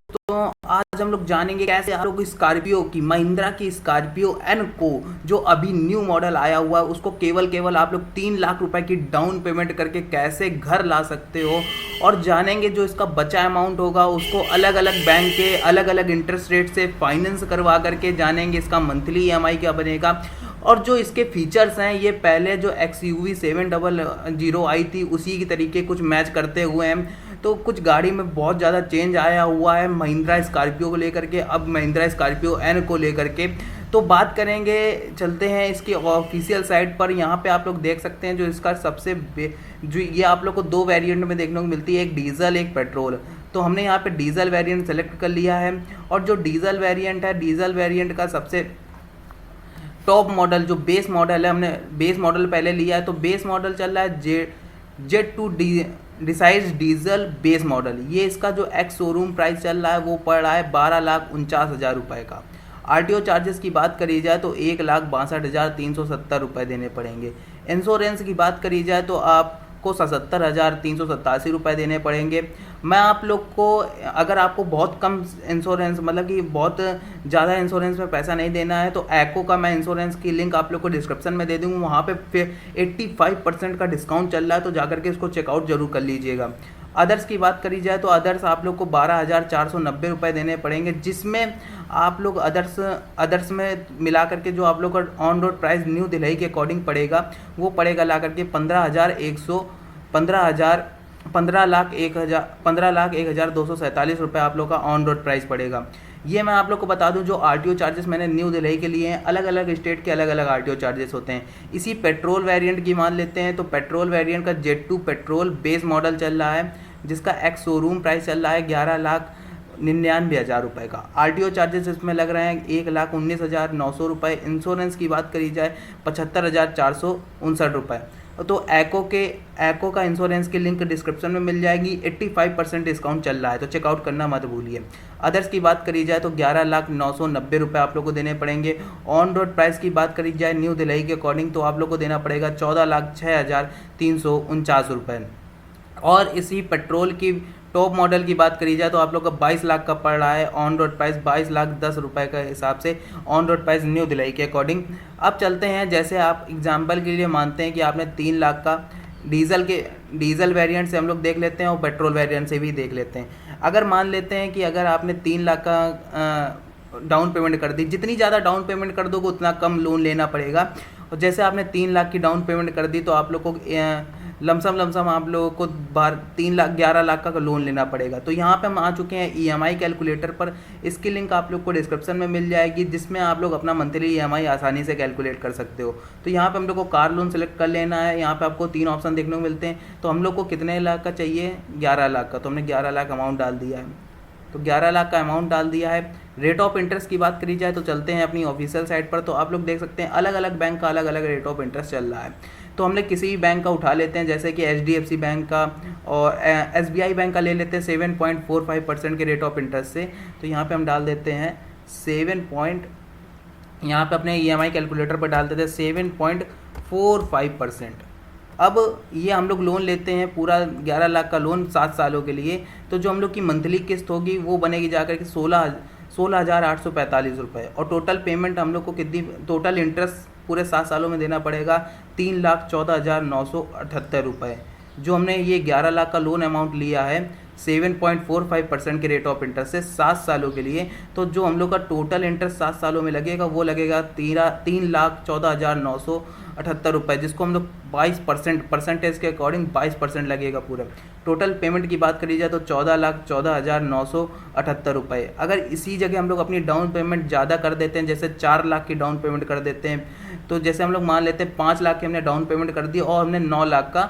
आज हम लोग जानेंगे कैसे आप लोग स्कॉर्पियो की, महिंद्रा की स्कॉर्पियो एन को, जो अभी न्यू मॉडल आया हुआ है, उसको केवल केवल आप लोग 3 लाख रुपए की डाउन पेमेंट करके कैसे घर ला सकते हो। और जानेंगे जो इसका बचा अमाउंट होगा उसको अलग अलग बैंक के अलग अलग इंटरेस्ट रेट से फाइनेंस करवा करके जानेंगे इसका मंथली ईएमआई क्या बनेगा। और जो इसके फीचर्स हैं ये पहले जो XUV 700 आई थी उसी की तरीके कुछ मैच करते हुए हैं। तो कुछ गाड़ी में बहुत ज़्यादा चेंज आया हुआ है महिंद्रा स्कॉर्पियो को लेकर के, अब महिंद्रा स्कॉर्पियो एन को लेकर के। तो बात करेंगे, चलते हैं इसकी ऑफिशियल साइट पर। यहाँ पे आप लोग देख सकते हैं जो इसका जो ये आप लोग को 2 वेरिएंट में देखने को मिलती है, एक डीजल एक पेट्रोल। तो हमने यहाँ पे डीजल वेरिएंट सेलेक्ट कर लिया है। और जो डीजल वेरिएंट है, डीजल वेरिएंट का सबसे टॉप मॉडल जो बेस मॉडल है, हमने बेस मॉडल पहले लिया है। तो बेस मॉडल चल रहा है जेड 2 डिसाइज डीजल बेस मॉडल। ये इसका जो एक्स शोरूम प्राइस चल रहा है वो पड़ रहा है 12,49,000 रुपये का। आरटीओ चार्जेस की बात करी जाए तो 1,62,370 रुपये देने पड़ेंगे। इंश्योरेंस की बात करी जाए तो आपको 77,387 रुपये देने पड़ेंगे। मैं आप लोग को, अगर आपको बहुत कम इंश्योरेंस, मतलब कि बहुत ज़्यादा इंश्योरेंस में पैसा नहीं देना है, तो एको का मैं इंश्योरेंस की लिंक आप लोग को डिस्क्रिप्शन में दे दूँगा। वहाँ पे फिर 85% का डिस्काउंट चल रहा है, तो जाकर के इसको चेकआउट जरूर कर लीजिएगा। अदर्स की बात करी जाए तो अदर्स आप लोग को 12,490 रुपये देने पड़ेंगे, जिसमें आप लोग अदर्स में मिला करके जो आप लोग का on road price new Delhi के अकॉर्डिंग पड़ेगा वो पड़ेगा ला करके 15,01,247 रुपये आप लोग का ऑन रोड प्राइस पड़ेगा। ये मैं आप लोग को बता दूं, जो आरटीओ चार्जेस मैंने न्यू दिल्ली के लिए हैं, अलग अलग स्टेट के अलग अलग आरटीओ चार्जेस होते हैं। इसी पेट्रोल वेरिएंट की मान लेते हैं तो पेट्रोल वेरिएंट का जेड 2 पेट्रोल बेस मॉडल चल रहा है, जिसका एक्स शोरूम प्राइस चल रहा है 11,99,000 रुपये का। आरटीओ चार्जेस इसमें लग रहे हैं 1,19,900 रुपये। इंश्योरेंस की बात करी जाए 75,459 रुपये। तो एको का इंश्योरेंस की लिंक डिस्क्रिप्शन में मिल जाएगी। 85% डिस्काउंट चल रहा है, तो चेकआउट करना मत भूलिए। अदर्स की बात करी जाए तो 11,990 रुपये आप लोग को देने पड़ेंगे। ऑन रोड प्राइस की बात करी जाए न्यू दिल्ली के अकॉर्डिंग तो आप लोग को देना पड़ेगा 14,06,349 रुपये। और इसी पेट्रोल की टॉप मॉडल की बात करी जाए तो आप लोग का 22 लाख का पड़ रहा है ऑन रोड प्राइस, 22,10,000 रुपये का हिसाब से on road price new Delhi के अकॉर्डिंग। अब चलते हैं, जैसे आप एग्जांपल के लिए मानते हैं कि आपने 3 लाख का डीजल वेरिएंट से हम लोग देख लेते हैं और पेट्रोल वेरिएंट से भी देख लेते हैं। अगर मान लेते हैं कि अगर आपने 3 लाख का डाउन पेमेंट कर दी, जितनी ज़्यादा डाउन पेमेंट कर दोगे उतना कम लोन लेना पड़ेगा। और जैसे आपने 3 लाख की डाउन पेमेंट कर दी तो आप लोग को लमसम आप लोगों को 11 लाख का लोन लेना पड़ेगा। तो यहाँ पे हम आ चुके हैं ईएमआई कैलकुलेटर पर। इसकी लिंक आप लोग को डिस्क्रिप्शन में मिल जाएगी, जिसमें आप लोग अपना मंथली ईएमआई आसानी से कैलकुलेट कर सकते हो। तो यहाँ पे हम लोग को कार लोन सेलेक्ट कर लेना है। यहाँ पे आपको 3 ऑप्शन देखने को मिलते हैं। तो हम लोग को कितने लाख का चाहिए? 11 लाख का। तो हमने 11 लाख अमाउंट डाल दिया है। तो 11 लाख का अमाउंट डाल दिया है। रेट ऑफ इंटरेस्ट की बात करी जाए तो चलते हैं अपनी ऑफिशियल साइट पर। तो आप लोग देख सकते हैं अलग अलग बैंक का अलग अलग रेट ऑफ इंटरेस्ट चल रहा है। तो हमने किसी भी बैंक का उठा लेते हैं, जैसे कि HDFC बैंक का और SBI बैंक का ले लेते हैं 7.45% के रेट ऑफ इंटरेस्ट से। तो यहाँ पे हम डाल देते हैं 7 यहाँ पे अपने EMI कैलकुलेटर पर डाल देते हैं 7.45%। अब ये हम लोग लोन लेते हैं पूरा 11 लाख का लोन 7 सालों के लिए। तो जो हम लोग की मंथली किस्त होगी वो बनेगी जाकर के 16,845 रुपये। और टोटल पेमेंट हम लोग को कितनी, टोटल इंटरेस्ट पूरे 7 सालों में देना पड़ेगा 3,14,978 रुपये। जो हमने ये 11 लाख का लोन अमाउंट लिया है 7.45% के रेट ऑफ इंटरेस्ट से 7 सालों के लिए। तो जो हम लोग का टोटल इंटरेस्ट 7 सालों में लगेगा वो लगेगा 3,14,978 रुपये, जिसको हम लोग 22% परसेंटेज के अकॉर्डिंग 22% लगेगा पूरा। टोटल पेमेंट की बात करी जाए तो 14,14,978 रुपये। अगर इसी जगह हम लोग अपनी डाउन पेमेंट ज़्यादा कर देते हैं, जैसे 4 लाख की डाउन पेमेंट कर देते हैं, तो जैसे हम लोग मान लेते हैं 5 लाख की हमने डाउन पेमेंट कर दी और हमने 9 लाख का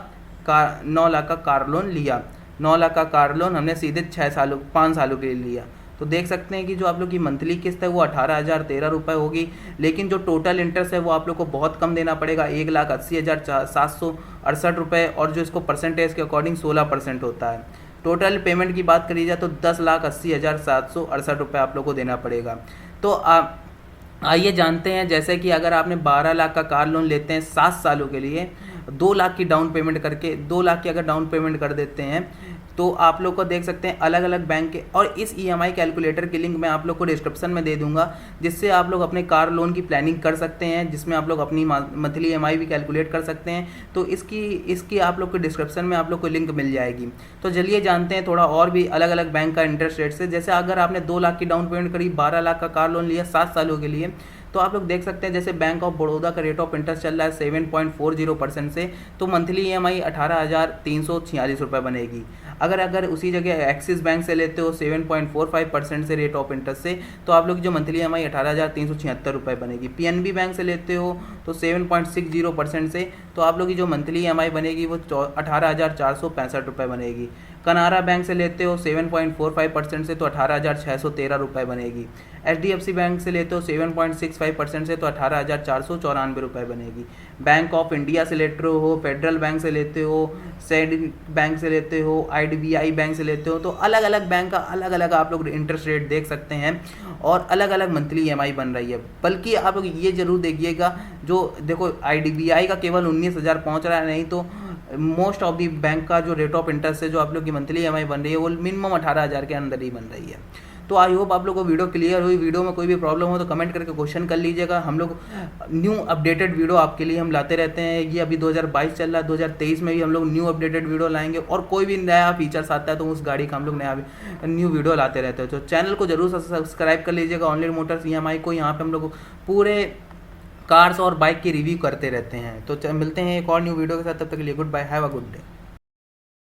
कार लोन लिया। 9 लाख का कार लोन हमने सीधे 5 सालों के लिए लिया। तो देख सकते हैं कि जो आप लोग की मंथली किस्त है वो 18,013 रुपये होगी, लेकिन जो टोटल इंटरेस्ट है वो आप लोग को बहुत कम देना पड़ेगा 1,80,768 रुपये। और जो इसको परसेंटेज के अकॉर्डिंग 16% होता है। टोटल पेमेंट की बात करी जाए तो 10,80,768 रुपये आप लोग को देना पड़ेगा। तो आइए जानते हैं, जैसे कि अगर आपने 12 लाख का कार लोन लेते हैं 7 सालों के लिए 2 लाख की डाउन पेमेंट करके 2 लाख की अगर डाउन पेमेंट कर देते हैं तो आप लोग को देख सकते हैं अलग अलग बैंक के, और इस ईएमआई कैलकुलेटर की लिंक मैं आप लोग को डिस्क्रिप्शन में दे दूंगा, जिससे आप लोग अपने कार लोन की प्लानिंग कर सकते हैं, जिसमें आप लोग अपनी मंथली ईएमआई भी कैलकुलेट कर सकते हैं। तो इसकी आप लोग को डिस्क्रिप्शन में आप लोग को लिंक मिल जाएगी। तो चलिए जानते हैं थोड़ा और भी अलग अलग बैंक का इंटरेस्ट रेट से। जैसे अगर आपने 2 लाख की डाउन पेमेंट करी, 12 लाख का कार लोन लिया 7 सालों के लिए, तो आप लोग देख सकते हैं जैसे बैंक ऑफ बड़ौदा का रेट ऑफ इंटरेस्ट चल रहा है 7.40% से, तो मंथली ईएमआई 18,346 रुपये बनेगी। अगर उसी जगह एक्सिस बैंक से लेते हो 7.45% से रेट ऑफ इंटरेस्ट से, तो आप लोग की जो मंथली ईएमआई 18,376 रुपये बनेगी। पीएनबी बैंक से लेते हो तो 7.60% से, तो आप लोग की जो मंथली ईएमआई बनेगी वो 18,465 रुपये बनेगी। कनारा बैंक से लेते हो 7.45% से, तो 18,613 रुपये बनेगी। एचडीएफसी बैंक से लेते हो 7.65% से, तो 18,494 रुपये बनेगी। बैंक ऑफ इंडिया से लेते हो, फेडरल बैंक से लेते हो, सेड बैंक से लेते हो, आईडीबीआई बैंक से लेते हो, तो अलग अलग बैंक का अलग अलग आप लोग इंटरेस्ट रेट देख सकते हैं और अलग अलग मंथली ईएमआई बन रही है। बल्कि आप लोग ये जरूर देखिएगा, जो देखो आईडीबीआई का केवल 19,000 पहुँच रहा है, नहीं तो मोस्ट ऑफ दी बैंक का जो रेट ऑफ इंटरेस्ट है जो आप लोग की मंथली ईएमआई बन रही है वो मिनिमम 18,000 के अंदर ही बन रही है। तो आई होप आप लोगों को वीडियो क्लियर हुई। वीडियो में कोई भी प्रॉब्लम हो तो कमेंट करके क्वेश्चन कर लीजिएगा। हम लोग न्यू अपडेटेड वीडियो आपके लिए हम लाते रहते हैं। ये अभी 2022 चल रहा है, 2023 में भी हम लोग न्यू अपडेटेड वीडियो लाएंगे, और कोई भी नया फीचर्स आता है तो उस गाड़ी का हम लोग न्यू वीडियो लाते रहते हैं। तो चैनल को जरूर सब्सक्राइब कर लीजिएगा। ऑनलाइन मोटर्स ईएमआई को यहाँ पर हम लोग पूरे कार्स और बाइक की रिव्यू करते रहते हैं। तो मिलते हैं एक और न्यू वीडियो के साथ, तब तक के लिए goodbye, have a good day.